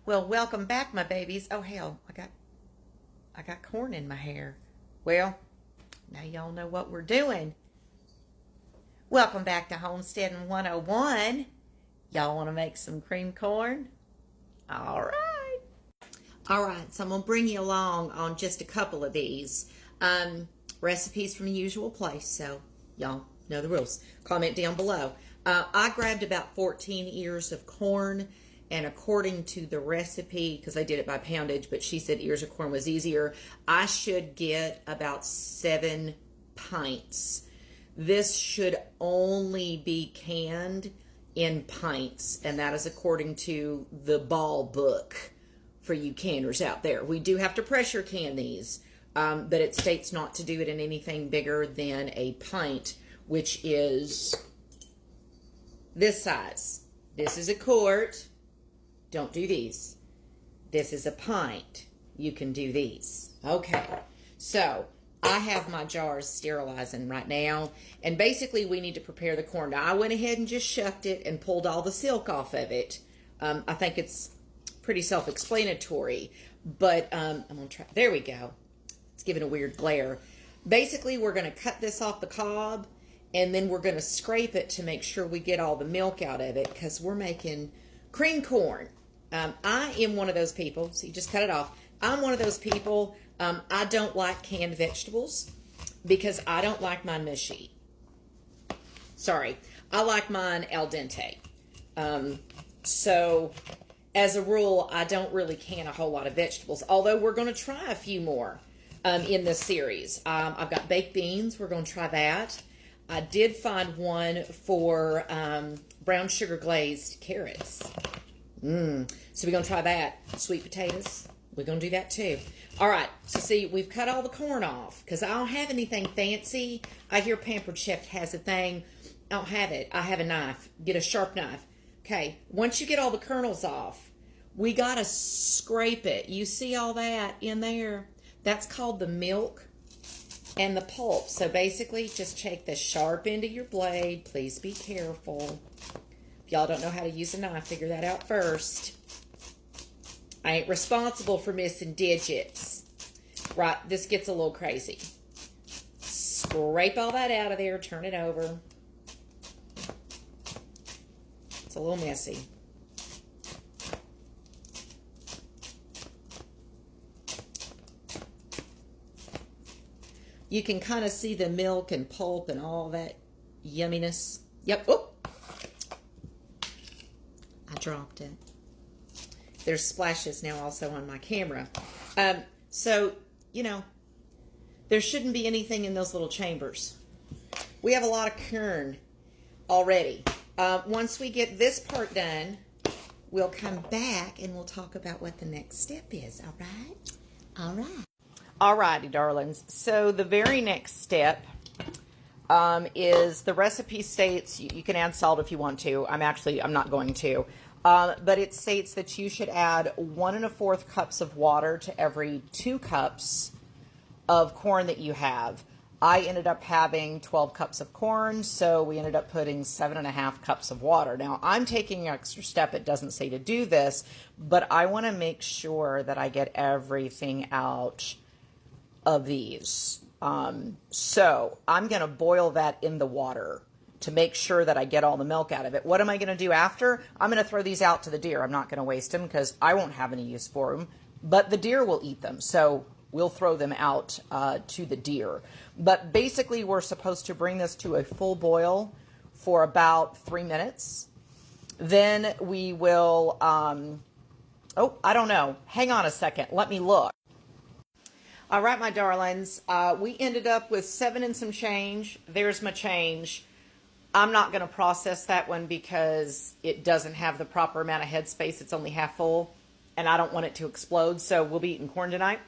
Well, welcome back, my babies. Oh hell, I got corn in my hair. Well, now y'all know what we're doing. Welcome back to Homesteading 101. Y'all want to make some cream corn? All right. All right, so I'm going to bring you along on just a couple of these. Recipes from the usual place, so y'all know the rules. Comment down below. I grabbed about 14 ears of corn, and according to the recipe, because I did it by poundage, but she said ears of corn was easier, I should get about 7 pints. This should only be canned in pints, and that is according to the Ball book for you canners out there. We do have to pressure can these, but it states not to do it in anything bigger than a pint, which is this size. This is a quart. Don't do these. This is a pint. You can do these. Okay, so I have my jars sterilizing right now, and basically we need to prepare the corn. Now, I went ahead and just shucked it and pulled all the silk off of it. I think it's pretty self-explanatory, but I'm going to try. There we go. It's giving a weird glare. Basically, we're going to cut this off the cob, and then we're going to scrape it to make sure we get all the milk out of it, because we're making cream corn. I am one of those people, so you just cut it off. I'm one of those people, I don't like canned vegetables because I don't like mine mushy. Sorry, I like mine al dente. So as a rule, I don't really can a whole lot of vegetables, although we're going to try a few more in this series. I've got baked beans. We're going to try that. I did find one for brown sugar glazed carrots. So we're going to try that. Sweet potatoes. We're going to do that too. All right. So see, we've cut all the corn off because I don't have anything fancy. I hear Pampered Chef has a thing. I don't have it. I have a knife. Get a sharp knife. Okay. Once you get all the kernels off, we got to scrape it. You see all that in there? That's called the milk and the pulp. So basically, just take the sharp end of your blade. Please be careful. If y'all don't know how to use a knife, figure that out first. I ain't responsible for missing digits. Right, this gets a little crazy. Scrape all that out of there, turn it over. It's a little messy. You can kind of see the milk and pulp and all that yumminess. Yep. Oh, I dropped it. There's splashes now also on my camera. So, you know, there shouldn't be anything in those little chambers. We have a lot of corn already. Once we get this part done, we'll come back and we'll talk about what the next step is. All right? All right. All righty, darlings. So the very next step is the recipe states you can add salt if you want to. I'm not going to. But it states that you should add 1 1/4 cups of water to every 2 cups of corn that you have. I ended up having 12 cups of corn, so we ended up putting 7.5 cups of water. Now, I'm taking an extra step. It doesn't say to do this, but I want to make sure that I get everything out of these. So I'm going to boil that in the water to make sure that I get all the milk out of it. What am I going to do after? I'm going to throw these out to the deer. I'm not going to waste them because I won't have any use for them, but the deer will eat them. So we'll throw them out to the deer. But basically, we're supposed to bring this to a full boil for about 3 minutes. Then we will, oh, I don't know. Hang on a second. Let me look. All right, my darlings, we ended up with 7 and some change. There's my change. I'm not going to process that one because it doesn't have the proper amount of headspace. It's only half full, and I don't want it to explode, so we'll be eating corn tonight.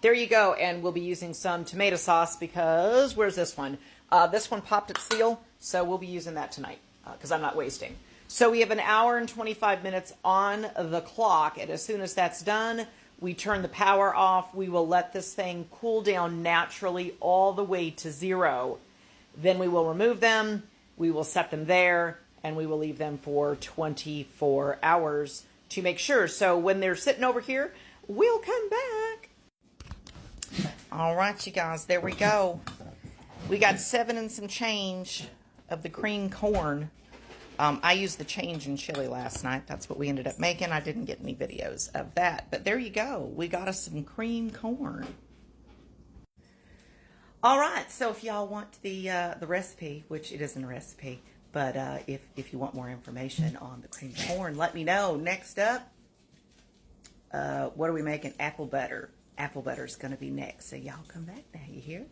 There you go, and we'll be using some tomato sauce because, where's this one? This one popped its seal, so we'll be using that tonight because I'm not wasting. So we have 1 hour and 25 minutes on the clock, and as soon as that's done, we turn the power off. We will let this thing cool down naturally all the way to 0. Then we will remove them, we will set them there, and we will leave them for 24 hours to make sure. So when they're sitting over here, we'll come back. All right, you guys, there we go. We got 7 and some change of the cream corn. I used the change in chili last night. That's what we ended up making. I didn't get any videos of that. But there you go. We got us some cream corn. All right, so if y'all want the recipe, which it isn't a recipe, but if you want more information on the cream corn, let me know. Next up, what are we making? Apple butter. Apple butter is going to be next. So y'all come back now. You hear?